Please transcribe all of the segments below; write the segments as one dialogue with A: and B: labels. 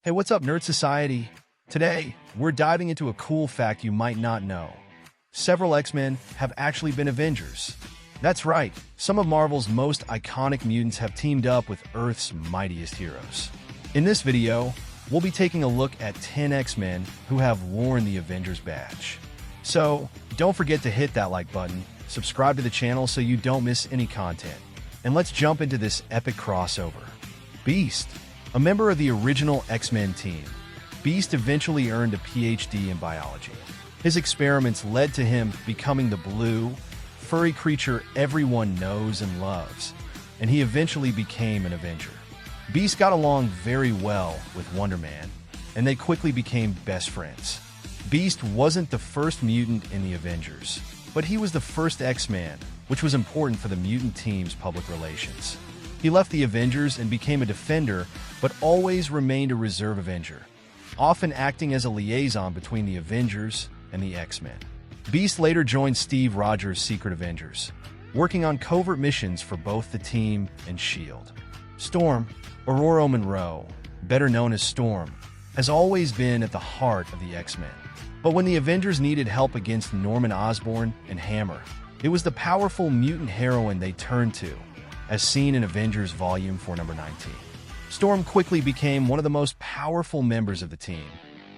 A: Hey, what's up, Nerd Society? Today, we're diving into a cool fact you might not know. Several X-Men have actually been Avengers. That's right, some of Marvel's most iconic mutants have teamed up with Earth's mightiest heroes. In this video, we'll be taking a look at 10 X-Men who have worn the Avengers badge. So, don't forget to hit that like button, subscribe to the channel so you don't miss any content. And let's jump into this epic crossover. Beast. A member of the original X-Men team, Beast eventually earned a PhD in biology. His experiments led to him becoming the blue, furry creature everyone knows and loves, and he eventually became an Avenger. Beast got along very well with Wonder Man, and they quickly became best friends. Beast wasn't the first mutant in the Avengers, but he was the first X-Man, which was important for the mutant team's public relations. He left the Avengers and became a defender, but always remained a reserve Avenger, often acting as a liaison between the Avengers and the X-Men. Beast later joined Steve Rogers' Secret Avengers, working on covert missions for both the team and S.H.I.E.L.D. Storm, Aurora Monroe, better known as Storm, has always been at the heart of the X-Men. But when the Avengers needed help against Norman Osborn and Hammer, it was the powerful mutant heroine they turned to, as seen in Avengers Volume 4, number 19. Storm quickly became one of the most powerful members of the team,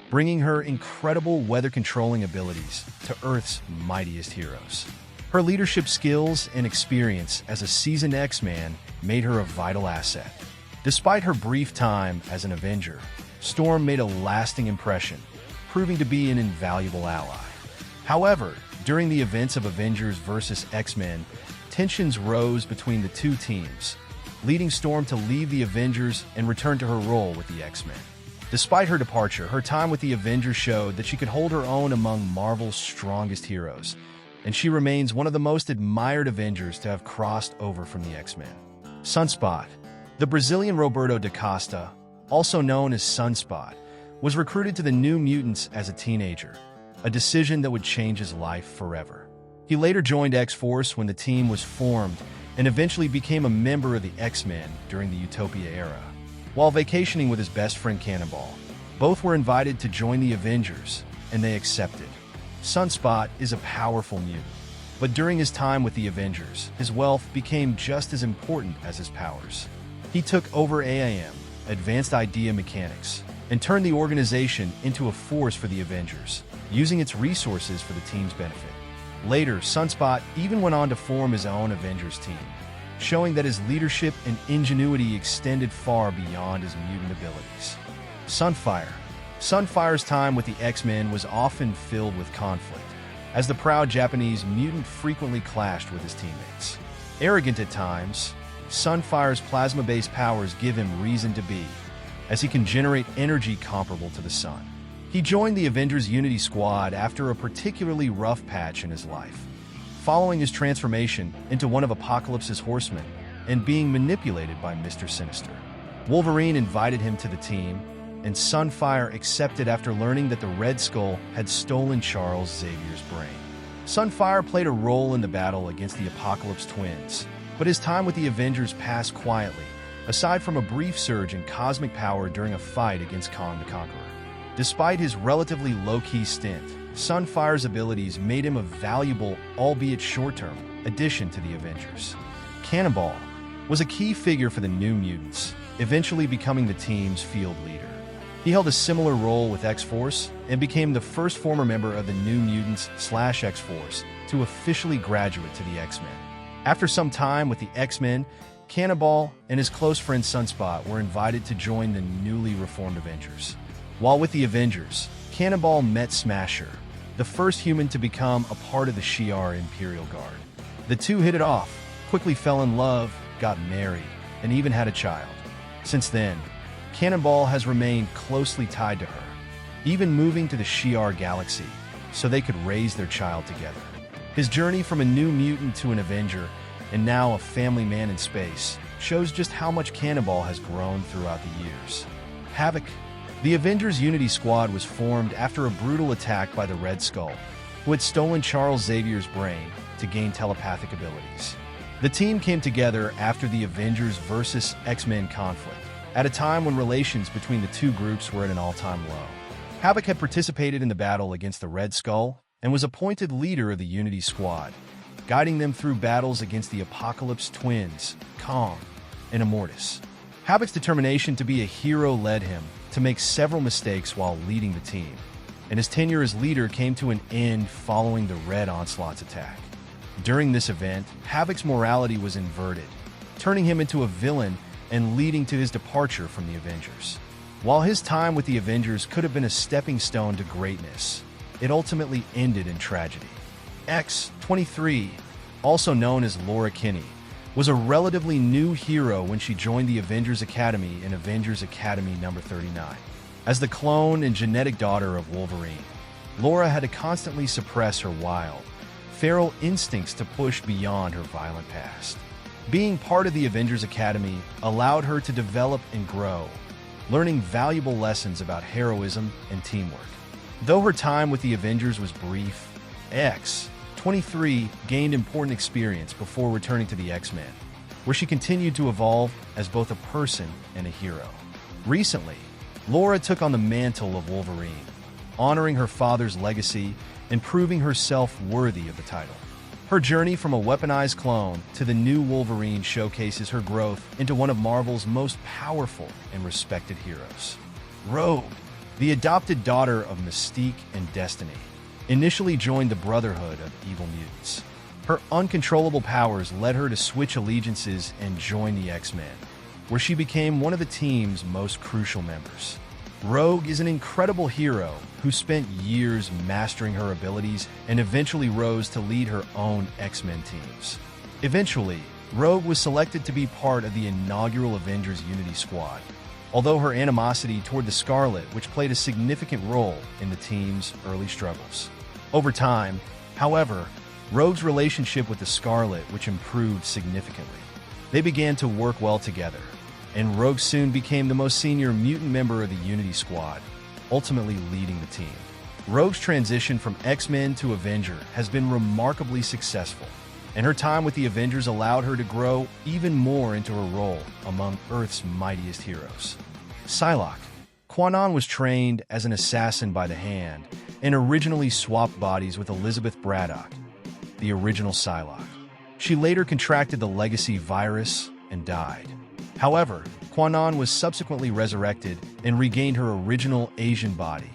A: bringing her incredible weather-controlling abilities to Earth's mightiest heroes. Her leadership skills and experience as a seasoned X-Man made her a vital asset. Despite her brief time as an Avenger, Storm made a lasting impression, proving to be an invaluable ally. However, during the events of Avengers vs. X-Men, tensions rose between the two teams, leading Storm to leave the Avengers and return to her role with the X-Men. Despite her departure, her time with the Avengers showed that she could hold her own among Marvel's strongest heroes, and she remains one of the most admired Avengers to have crossed over from the X-Men. Sunspot. The Brazilian Roberto da Costa, also known as Sunspot, was recruited to the New Mutants as a teenager, a decision that would change his life forever. He later joined X-Force when the team was formed and eventually became a member of the X-Men during the Utopia era. While vacationing with his best friend Cannonball, both were invited to join the Avengers, and they accepted. Sunspot is a powerful mutant, but during his time with the Avengers, his wealth became just as important as his powers. He took over AIM, Advanced Idea Mechanics, and turned the organization into a force for the Avengers, using its resources for the team's benefit. Later, Sunspot even went on to form his own Avengers team, showing that his leadership and ingenuity extended far beyond his mutant abilities. Sunfire. Sunfire's time with the X-Men was often filled with conflict, as the proud Japanese mutant frequently clashed with his teammates. Arrogant at times, Sunfire's plasma-based powers give him reason to be, as he can generate energy comparable to the sun. He joined the Avengers Unity Squad after a particularly rough patch in his life, following his transformation into one of Apocalypse's horsemen and being manipulated by Mr. Sinister. Wolverine invited him to the team, and Sunfire accepted after learning that the Red Skull had stolen Charles Xavier's brain. Sunfire played a role in the battle against the Apocalypse twins, but his time with the Avengers passed quietly, aside from a brief surge in cosmic power during a fight against Kong the Conqueror. Despite his relatively low-key stint, Sunfire's abilities made him a valuable, albeit short-term, addition to the Avengers. Cannonball was a key figure for the New Mutants, eventually becoming the team's field leader. He held a similar role with X-Force and became the first former member of the New Mutants/X-Force to officially graduate to the X-Men. After some time with the X-Men, Cannonball and his close friend Sunspot were invited to join the newly reformed Avengers. While with the Avengers, Cannonball met Smasher, the first human to become a part of the Shi'ar Imperial Guard. The two hit it off, quickly fell in love, got married, and even had a child. Since then, Cannonball has remained closely tied to her, even moving to the Shi'ar galaxy so they could raise their child together. His journey from a New Mutant to an Avenger, and now a family man in space, shows just how much Cannonball has grown throughout the years. Havoc. The Avengers Unity Squad was formed after a brutal attack by the Red Skull, who had stolen Charles Xavier's brain to gain telepathic abilities. The team came together after the Avengers vs. X-Men conflict, at a time when relations between the two groups were at an all-time low. Havoc had participated in the battle against the Red Skull and was appointed leader of the Unity Squad, guiding them through battles against the Apocalypse Twins, Kong, and Immortus. Havoc's determination to be a hero led him to make several mistakes while leading the team, and his tenure as leader came to an end following the Red Onslaught's attack. During this event, Havoc's morality was inverted, turning him into a villain and leading to his departure from the Avengers. While his time with the Avengers could have been a stepping stone to greatness, it ultimately ended in tragedy. X-23, also known as Laura Kinney, was a relatively new hero when she joined the Avengers Academy in Avengers Academy number 39. As the clone and genetic daughter of Wolverine, Laura had to constantly suppress her wild, feral instincts to push beyond her violent past. Being part of the Avengers Academy allowed her to develop and grow, learning valuable lessons about heroism and teamwork. Though her time with the Avengers was brief, X-23 gained important experience before returning to the X-Men, where she continued to evolve as both a person and a hero. Recently, Laura took on the mantle of Wolverine, honoring her father's legacy and proving herself worthy of the title. Her journey from a weaponized clone to the new Wolverine showcases her growth into one of Marvel's most powerful and respected heroes. Rogue, the adopted daughter of Mystique and Destiny, initially joined the Brotherhood of Evil Mutants. Her uncontrollable powers led her to switch allegiances and join the X-Men, where she became one of the team's most crucial members. Rogue is an incredible hero who spent years mastering her abilities and eventually rose to lead her own X-Men teams. Eventually, Rogue was selected to be part of the inaugural Avengers Unity Squad, although her animosity toward the Scarlet, which played a significant role in the team's early struggles. Over time, however, Rogue's relationship with the Scarlet, which improved significantly. They began to work well together, and Rogue soon became the most senior mutant member of the Unity Squad, ultimately leading the team. Rogue's transition from X-Men to Avenger has been remarkably successful, and her time with the Avengers allowed her to grow even more into her role among Earth's mightiest heroes. Psylock. Kwannon was trained as an assassin by the Hand and originally swapped bodies with Elizabeth Braddock, the original Psylock. She later contracted the legacy virus and died. However, Kwannon was subsequently resurrected and regained her original Asian body,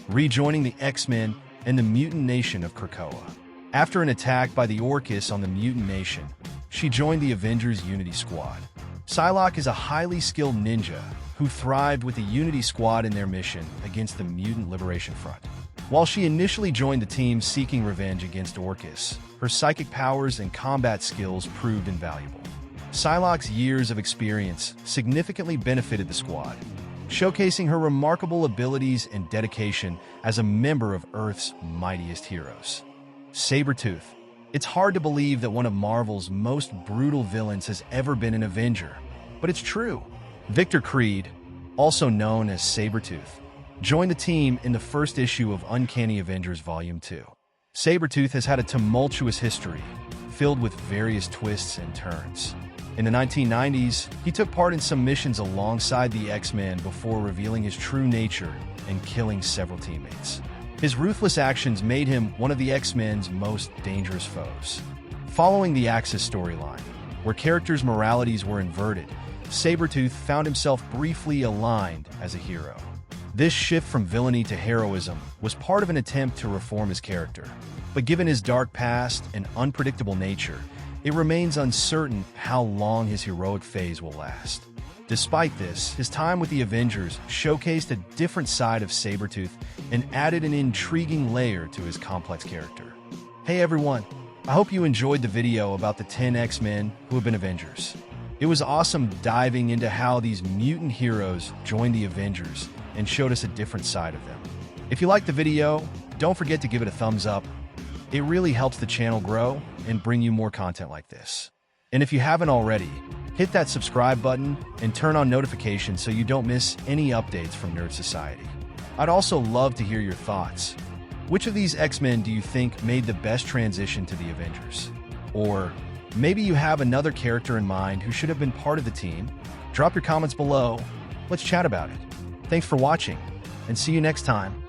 A: rejoining the X-Men and the mutant nation of Krakoa. After an attack by the Orcus on the mutant nation, she joined the Avengers Unity Squad. Psylock is a highly skilled ninja who thrived with the Unity Squad in their mission against the Mutant Liberation Front. While she initially joined the team seeking revenge against Orcus, her psychic powers and combat skills proved invaluable. Psylock's years of experience significantly benefited the squad, showcasing her remarkable abilities and dedication as a member of Earth's mightiest heroes. Sabertooth. It's hard to believe that one of Marvel's most brutal villains has ever been an Avenger, but it's true. Victor Creed, also known as Sabertooth, joined the team in the first issue of Uncanny Avengers Volume 2. Sabertooth has had a tumultuous history, filled with various twists and turns. In the 1990s, he took part in some missions alongside the X-Men before revealing his true nature and killing several teammates. His ruthless actions made him one of the X-Men's most dangerous foes. Following the Axis storyline, where characters' moralities were inverted, Sabertooth found himself briefly aligned as a hero. This shift from villainy to heroism was part of an attempt to reform his character, but given his dark past and unpredictable nature, it remains uncertain how long his heroic phase will last. Despite this, his time with the Avengers showcased a different side of Sabertooth and added an intriguing layer to his complex character. Hey everyone, I hope you enjoyed the video about the 10 X-Men who have been Avengers. It was awesome diving into how these mutant heroes joined the Avengers and showed us a different side of them. If you liked the video, don't forget to give it a thumbs up. It really helps the channel grow and bring you more content like this. And if you haven't already, hit that subscribe button and turn on notifications so you don't miss any updates from Nerd Society. I'd also love to hear your thoughts. Which of these X-Men do you think made the best transition to the Avengers? Or maybe you have another character in mind who should have been part of the team? Drop your comments below, Let's chat about it. Thanks for watching, and see you next time.